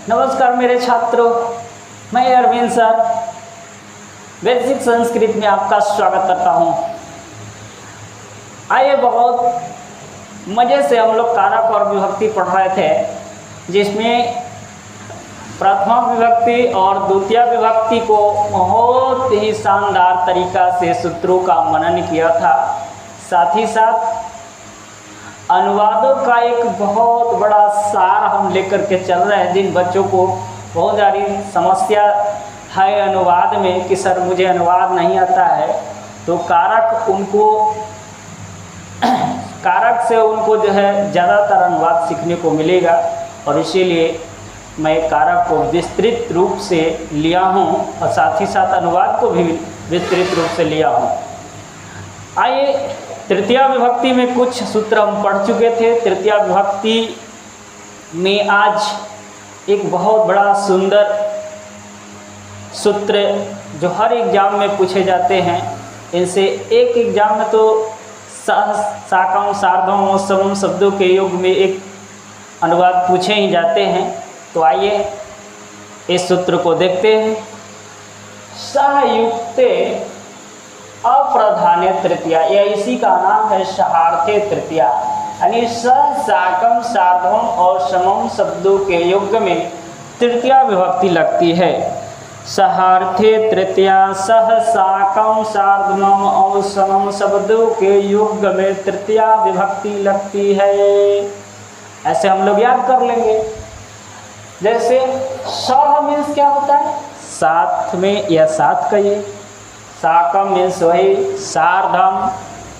नमस्कार मेरे छात्रों, मैं अरविंद सर बेसिक संस्कृत में आपका स्वागत करता हूँ। आइए, बहुत मज़े से हम लोग कारक और विभक्ति पढ़ रहे थे, जिसमें प्रथमा विभक्ति और द्वितीय विभक्ति को बहुत ही शानदार तरीका से सूत्रों का मनन किया था। साथ ही साथ अनुवादों का एक बहुत बड़ा सार हम लेकर के चल रहे हैं। जिन बच्चों को बहुत सारी समस्या है अनुवाद में कि सर मुझे अनुवाद नहीं आता है, तो कारक से उनको जो है ज़्यादातर अनुवाद सीखने को मिलेगा। और इसीलिए मैं कारक को विस्तृत रूप से लिया हूँ और साथ ही साथ अनुवाद को भी विस्तृत रूप से लिया हूँ। आइए, तृतीया विभक्ति में कुछ सूत्र हम पढ़ चुके थे। तृतीया विभक्ति में आज एक बहुत बड़ा सुंदर सूत्र जो हर एग्जाम में पूछे जाते हैं। इनसे एक एग्जाम में तो साकम, सार्धम और समम शब्दों के योग में एक अनुवाद पूछे ही जाते हैं। तो आइए इस सूत्र को देखते हैं। सहयुक्ते अप्रधाने तृतीया, या इसी का नाम है सहार्थे तृतीया, यानी स, साकम, सार्धम और समम शब्दों के योग में तृतीया विभक्ति लगती है। सहार्थे तृतीया, सह, साकम, सार्धम और समम शब्दों के योग में तृतीया विभक्ति लगती है। ऐसे हम लोग याद कर लेंगे। जैसे सह मीन्स क्या होता है? साथ में या साथ कहिए। साकम मीन्स वही, सार्धम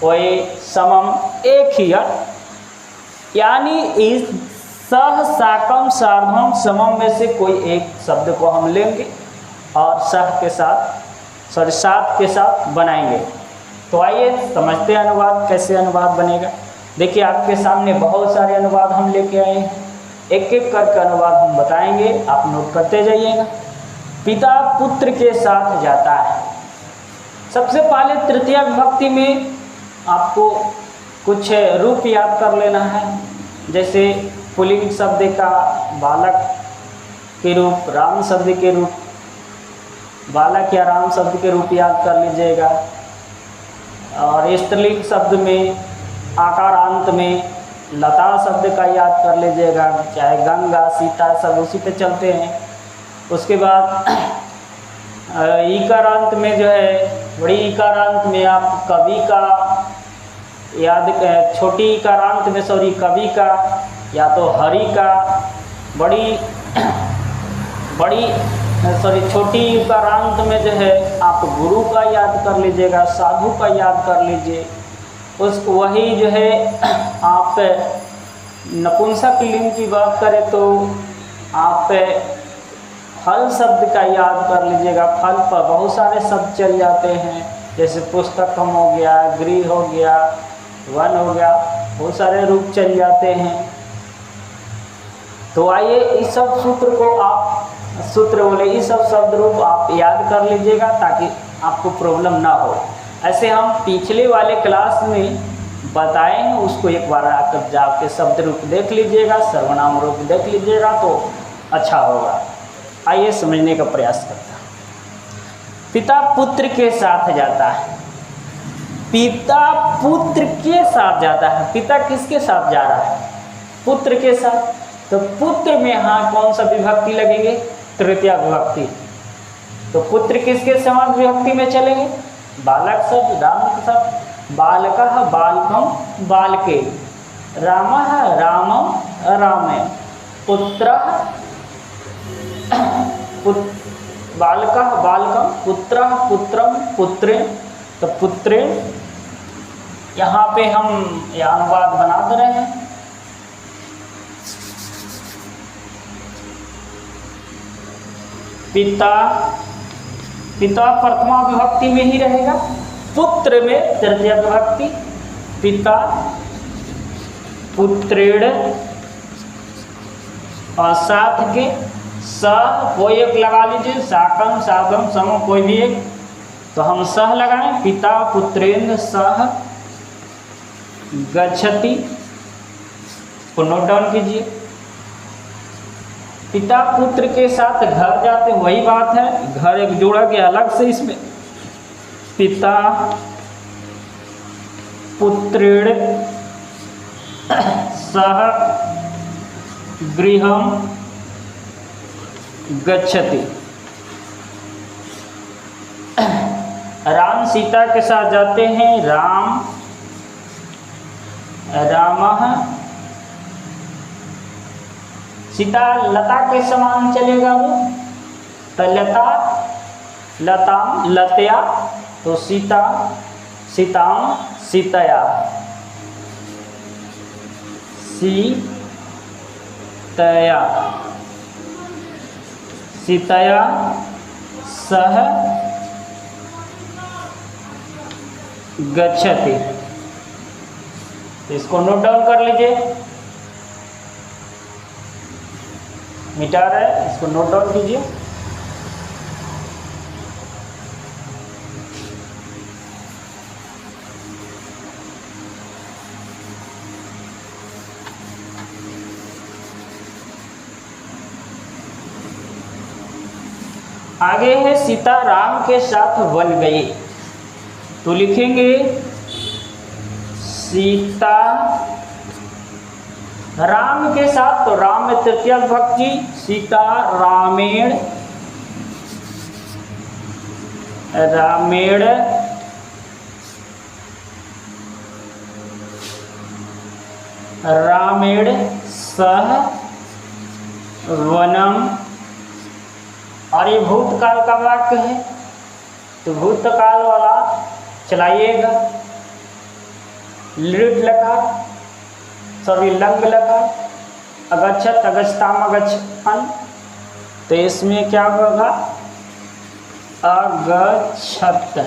वही, समम एक ही है। यानी इस सह, साकम, सार्धम, समम में से कोई एक शब्द को हम लेंगे और साथ के साथ बनाएंगे। तो आइए समझते हैं अनुवाद कैसे अनुवाद बनेगा। देखिए, आपके सामने बहुत सारे अनुवाद हम लेके आए हैं। एक एक करके अनुवाद हम बताएंगे, आप नोट करते जाइएगा। पिता पुत्र के साथ जाता है। सबसे पहले तृतीया विभक्ति में आपको कुछ रूप याद कर लेना है। जैसे पुल्लिंग शब्द का बालक के रूप, राम शब्द के रूप, बालक या राम शब्द के रूप याद कर लीजिएगा। और स्त्रीलिंग शब्द में आकारांत में लता शब्द का याद कर लीजिएगा। चाहे गंगा, सीता, सब उसी पे चलते हैं। उसके बाद ईकारांत में जो है, बड़ी ईकारांत में आप कवि का याद, छोटी ईकारांत में कवि का या तो हरि का, छोटी ईकारांत में जो है आप गुरु का याद कर लीजिएगा, साधु का याद कर लीजिए। वही जो है आप नपुंसक लिंग की बात करें तो आप फल शब्द का याद कर लीजिएगा। फल पर बहुत सारे शब्द चल जाते हैं, जैसे पुस्तकम हो गया, गृह हो गया, वन हो गया, बहुत सारे रूप चल जाते हैं। तो आइए इस सब इस सब शब्द रूप आप याद कर लीजिएगा ताकि आपको प्रॉब्लम ना हो। ऐसे हम पिछले वाले क्लास में बताए हैं, उसको एक बार आकर जाके शब्द रूप देख लीजिएगा, सर्वनाम रूप देख लीजिएगा तो अच्छा होगा। आइए समझने का प्रयास करते हैं। पिता पुत्र के साथ जाता है। पिता पुत्र के साथ जाता है। पिता किसके साथ जा रहा है? पुत्र के साथ। तो पुत्र में यहाँ कौन सा विभक्ति लगेंगे? तृतीया विभक्ति। तो पुत्र किसके समान विभक्ति में चलेंगे? बालक शब्द, राम के साथ। बालकः बालकम बालके, रामः रामम रामे, पुत्रः बालकः बालकम, पुत्रः पुत्रम पुत्रे। तो पुत्रे यहाँ पे हम यह अनुवाद बना दे रहे हैं। पिता प्रथमा विभक्ति में ही रहेगा। पुत्र में तृतीया विभक्ति। पिता पुत्रेण और साथ के सह कोई एक लगा लीजिए, साकम, साधम, सम कोई भी एक। तो हम सह लगाएं। पिता पुत्रेण सह गच्छति, को नोट डाउन कीजिए। पिता पुत्र के साथ घर जाते, वही बात है, घर एक जोड़ा गया अलग से इसमें। पिता पुत्रेण सह गृहम गच्छति। राम सीता के साथ जाते हैं, रामः सीता लता के समान चलेगा वो, तो लताम लतया, तो सीताम सीतया, सीतया सह गच्छति। इसको नोट डाउन कर लीजिए, मिटा रहा है, इसको नोट डाउन कीजिए। आगे है सीता राम के साथ वन गई, तो लिखेंगे सीता राम के साथ, तो राम में तृतीया विभक्ति, सीता रामेण सह वनम। और ये भूतकाल का वाक्य है, तो भूतकाल वाला चलाइएगा, लिट लकार सॉरी लंग लकार, अगच्छत अगच्छताम अगच्छन, तो इसमें क्या होगा अगच्छत,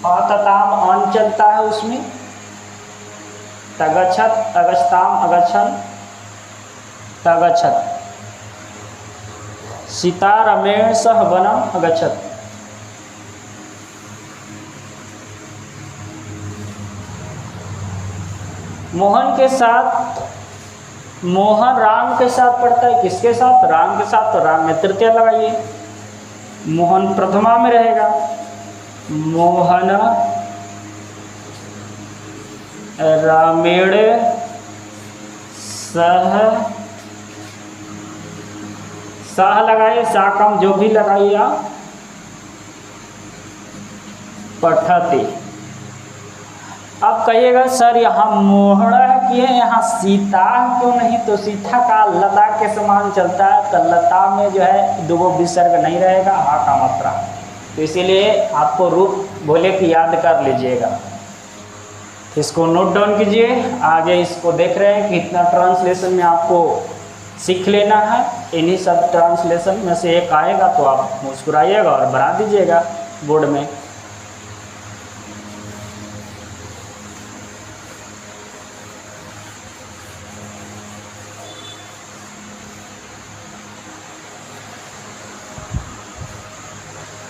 अतताम अन चलता है उसमें, तगच्छत अगच्छताम अगच्छन तगच्छत। सीता रमेण सह वनम अगच्छत। मोहन के साथ, मोहन राम के साथ पढ़ता है, किसके साथ? राम के साथ, तो राम में तृतीया लगाइए, मोहन प्रथमा में रहेगा, मोहन रामेण सह लगाइए, साकम जो भी लगाइए आप, पठते। अब कहिएगा सर यहाँ मोहन की है, यहाँ सीता क्यों नहीं? तो सीता का लता के समान चलता है, तो लता में जो है दो विसर्ग नहीं रहेगा, हा का मात्रा, तो इसीलिए आपको रूप बोले कि याद कर लीजिएगा। इसको नोट डाउन कीजिए। आगे इसको देख रहे हैं कि इतना ट्रांसलेशन में आपको सीख लेना है, इन्हीं सब ट्रांसलेशन में से एक आएगा तो आप मुस्कुराइएगा और बना दीजिएगा बोर्ड में।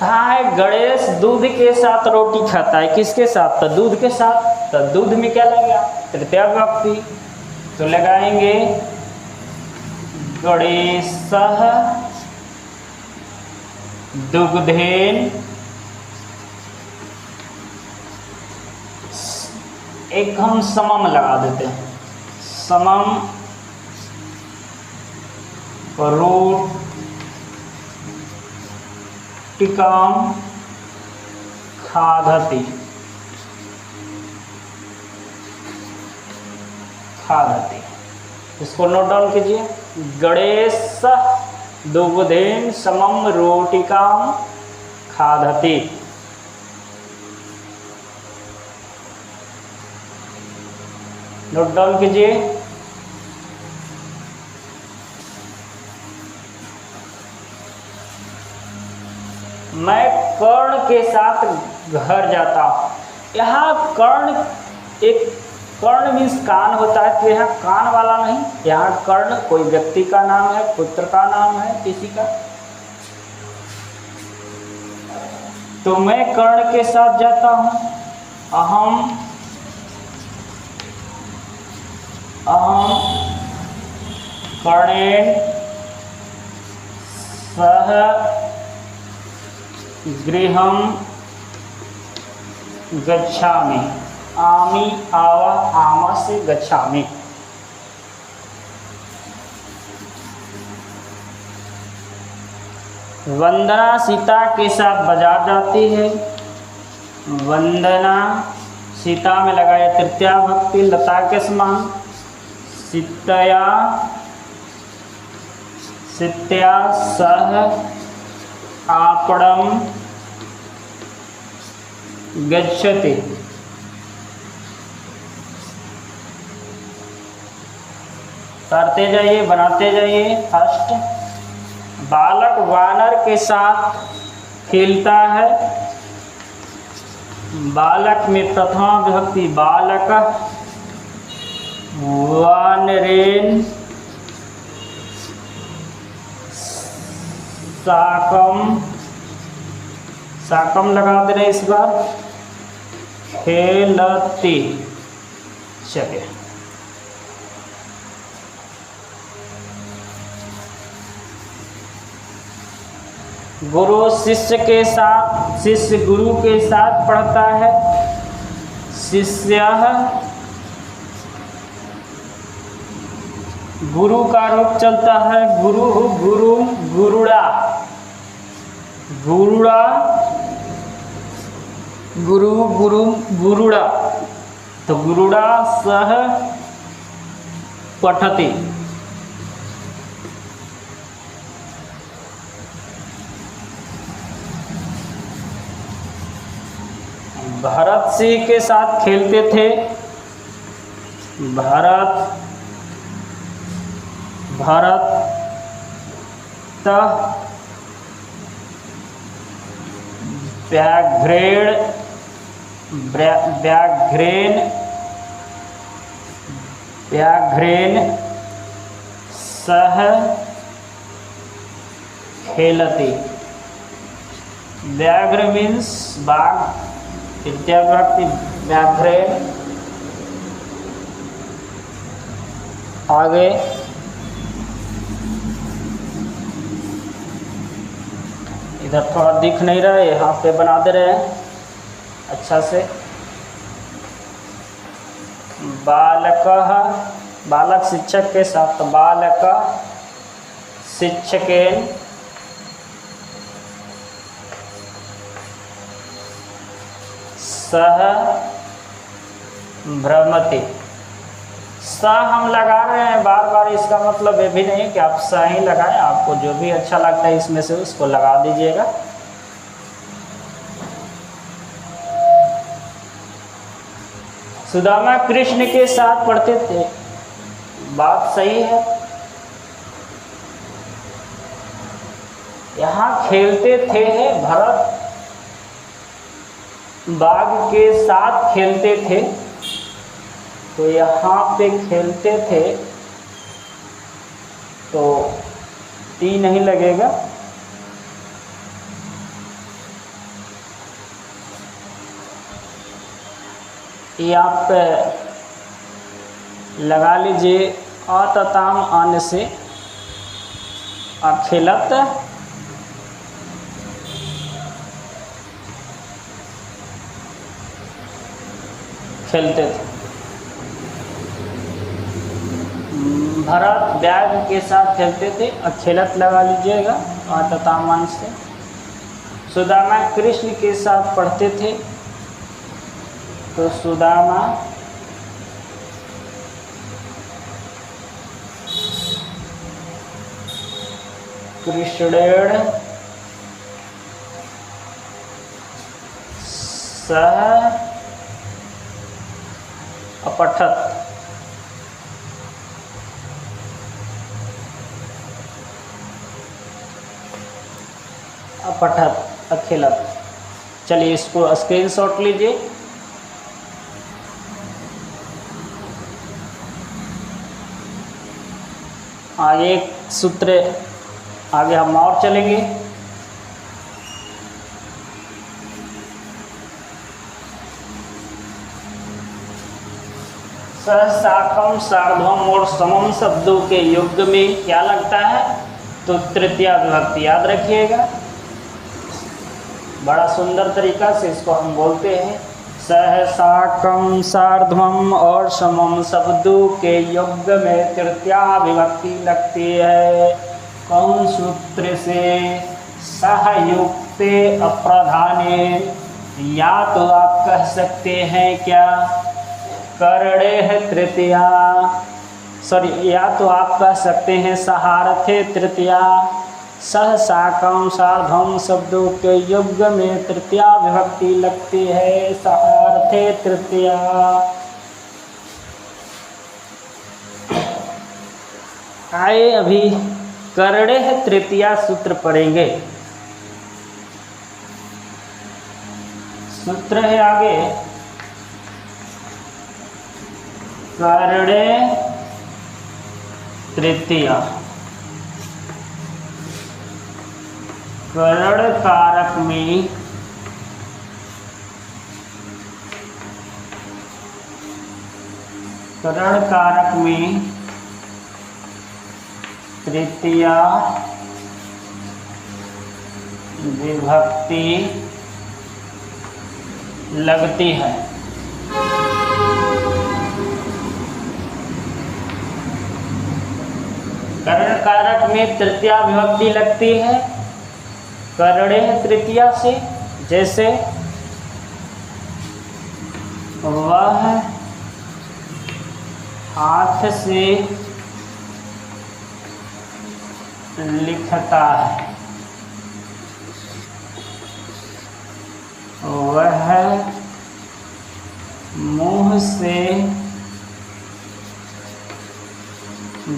हाँ, गणेश दूध के साथ रोटी खाता है, किसके साथ? तो दूध के साथ, तो दूध में क्या लगेगा? तृतीया विभक्ति, तो लगाएंगे गणेशः दुग्धेन, एक हम समम लगा देते हैं, समम रोटिकाम खादति, इसको नोट डाउन कीजिए। गणेश दुग्धेन समम रोटिकाम खादति। नोट डाउन कीजिए। मैं कर्ण के साथ घर जाता हूँ। यहाँ कर्ण, एक कर्ण मीन्स कान होता है, तो यहाँ कान वाला नहीं, यहाँ कर्ण कोई व्यक्ति का नाम है, पुत्र का नाम है किसी का। तो मैं कर्ण के साथ जाता हूँ। अहम कर्णेन सह गृहं गच्छामि। आमी आवा आमा से गच्छामि। वंदना सीता के साथ बाजार जाती है। वंदना सीता में लगाए तृतीया भक्ति लता के समान। सीतया सीत्या सह आपणम गच्छति। करते जाइए, बनाते जाइए। फर्स्ट, बालक वानर के साथ खेलता है। बालक में प्रथमा विभक्ति बालक, वानरेन साकम, साकम लगा दे रहे इस बार। खेलती। चलिए, गुरु शिष्य के साथ, शिष्य गुरु के साथ पढ़ता है। शिष्य गुरु का रूप चलता है। गुरु गुरु गुरुड़ा, गुरुड़ा गुरु गुरु गुरुड़ा। तो गुरुड़ा सह पठति। भरत सिंह के साथ खेलते थे। भरत भरत व्याघ्रेण व्याघ्रेन व्याघ्रेन सह खेलति। व्याघ्र मीन्स बाघ। तृतीया विभक्ति व्याघ्रेन। आगे इधर थोड़ा दिख नहीं रहा है, यहाँ पे बना दे रहे हैं अच्छा से। बालकः, बालक शिक्षक के साथ। बालक शिक्षकेन सह भ्रमति। स हम लगा रहे हैं बार बार, इसका मतलब ये भी नहीं कि आप स ही लगाएं। आपको जो भी अच्छा लगता है इसमें से उसको लगा दीजिएगा। सुदामा कृष्ण के साथ पढ़ते थे। बात सही है। यहाँ खेलते थे भरत बाघ के साथ खेलते थे, तो यहाँ पे खेलते थे तो टी नहीं लगेगा। ये आप लगा लीजिए अतताम आने से। और खेलत खेलते थे। भरत व्याघ्र के साथ खेलते थे और खेलत लगा लीजिएगा अततामान से। सुदामा कृष्ण के साथ पढ़ते थे, तो सुदामा कृष्णेण सह अपठत। अपठत अखेलत। चलिए इसको स्क्रीनशॉट लीजिए। आगे एक सूत्र आगे हम और चलेंगे। सह, साकम, सार्धम और समम शब्दों के युग में क्या लगता है? तो तृतीया विभक्ति याद रखिएगा। बड़ा सुंदर तरीका से इसको हम बोलते हैं। सह साकम सार्धम और समम शब्दों के युग में तृतीया विभक्ति लगती है। कौन सूत्र से? सहयुक्ते अप्रधाने, या तो आप कह सकते हैं क्या करणे तृतीया, या तो आप कह सकते हैं सहार्थे तृतीया। सह साकम सार्धम शब्दों के युग में तृतीया विभक्ति लगती है, सहार्थे तृतीया। आइए अभी करणे तृतीया सूत्र पढ़ेंगे। सूत्र है आगे करणे तृतीया। करण कारक में तृतीया विभक्ति लगती है। करण कारक में तृतीया विभक्ति लगती है करणे तृतीया से। जैसे वह हाथ से लिखता है, वह मुंह से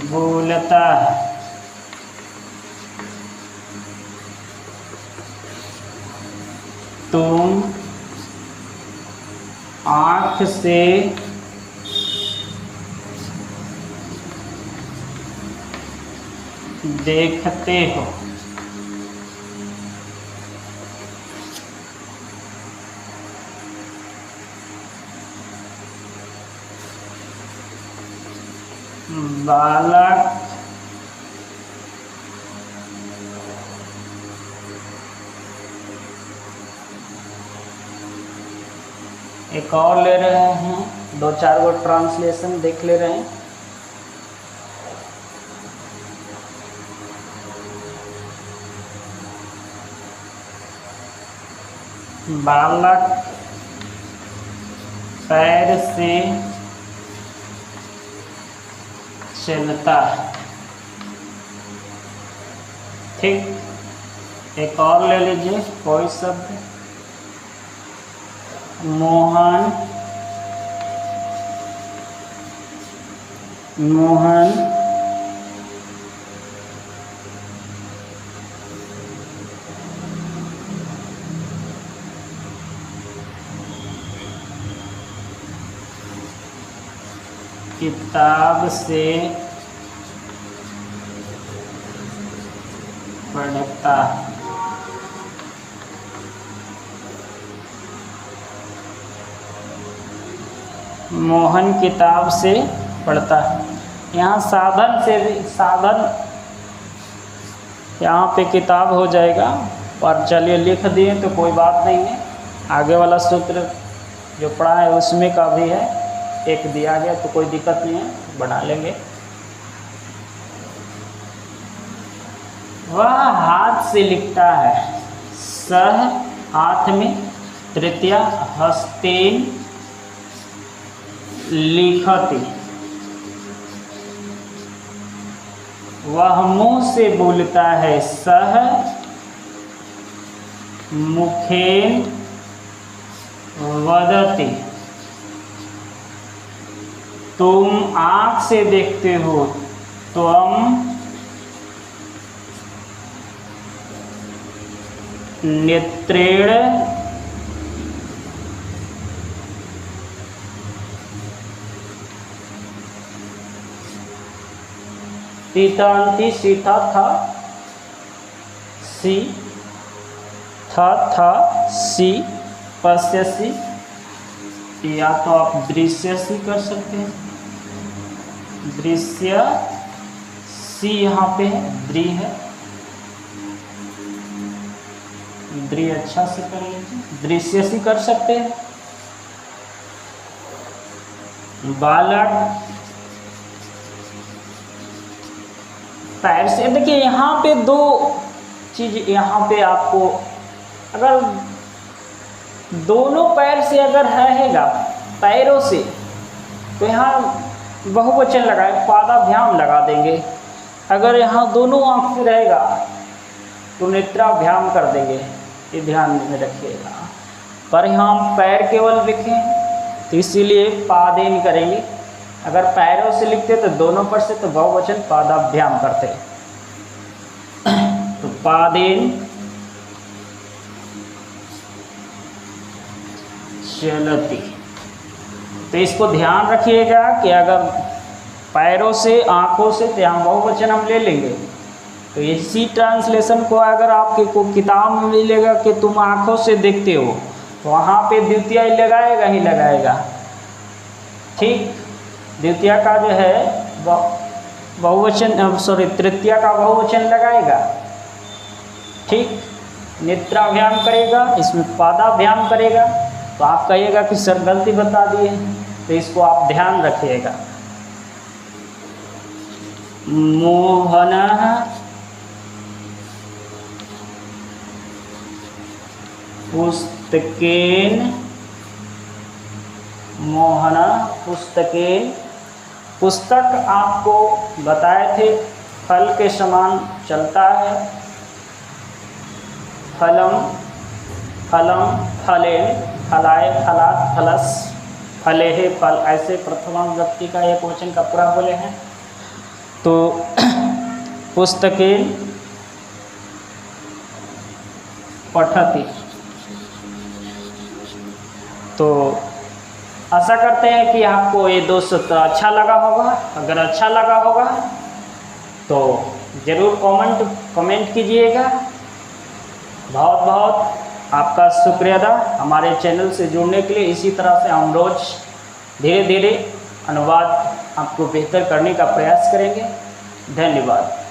बोलता है, तुम आँख से देखते हो। बालक एक और ले रहे हैं, 2-4 गो ट्रांसलेशन देख ले रहे हैं। बालक पैर से चलता है। ठीक, एक और ले लीजिए कोई शब्द। मोहन किताब से पढ़ता है। मोहन किताब से पढ़ता है। यहाँ साधन से भी, साधन यहाँ पे किताब हो जाएगा, पर चलिए लिख दिए तो कोई बात नहीं है। आगे वाला सूत्र जो पढ़ा है उसमें का भी है, एक दिया गया तो कोई दिक्कत नहीं है, बना लेंगे। वह हाथ से लिखता है। सह हाथ में, तृतीया हस्तेन लिखति। वह मुंह से बोलता है। सह मुखेन वदति। तुम आँख से देखते हो। त्वम नेत्रेण तीतांति सीता था सी था सी पश्यसी, या तो आप दृश्यसी कर सकते हैं। दृश्य सी यहाँ पे है, द्रि है, दृ अच्छा से कर लीजिए, दृश्य से कर सकते हैं। बालक पैर से, देखिए यहाँ पे दो चीज, यहाँ पे आपको अगर दोनों पैर से अगर रहेगा पैरों से तो यहाँ बहुवचन लगाए पादाभ्याम लगा देंगे। अगर यहाँ दोनों आँख से रहेगा तो नेत्राभ्याम कर देंगे, ये ध्यान में रखिएगा। पर यहाँ हम पैर केवल लिखें तो इसीलिए पादेन करेंगे। अगर पैरों से लिखते तो दोनों पर से तो बहुवचन पादाभ्याम करते। तो पादेन चलती। तो इसको ध्यान रखिएगा कि अगर पैरों से आँखों से तो यहाँ बहुवचन हम ले लेंगे। तो इसी ट्रांसलेशन को अगर आपके को किताब में मिलेगा कि तुम आँखों से देखते हो तो वहाँ पे द्वितीय लगाएगा ही लगाएगा। ठीक, द्वितीय का जो है बहुवचन, सॉरी तृतीय का बहुवचन लगाएगा। ठीक, नेत्राभ्याम करेगा, इसमें पादाभ्याम करेगा। तो आप कहिएगा कि सर गलती बता दिए, तो इसको आप ध्यान रखिएगा। मोहनः पुस्तकेन, मोहनः पुस्तकेन, पुस्तक आपको बताए थे फल के समान चलता है। फलम, फलम, फलेन, फलाए, फलात, फलस, फले है, फल, ऐसे प्रथमा विभक्ति का एक वचन का पूरा बोले हैं। तो पुस्तकेन पठति। तो आशा करते हैं कि आपको ये 2 सूत्र अच्छा लगा होगा। अगर अच्छा लगा होगा तो ज़रूर कमेंट कीजिएगा। बहुत बहुत आपका शुक्रिया अदा हमारे चैनल से जुड़ने के लिए। इसी तरह से हम रोज़ धीरे धीरे अनुवाद आपको बेहतर करने का प्रयास करेंगे। धन्यवाद।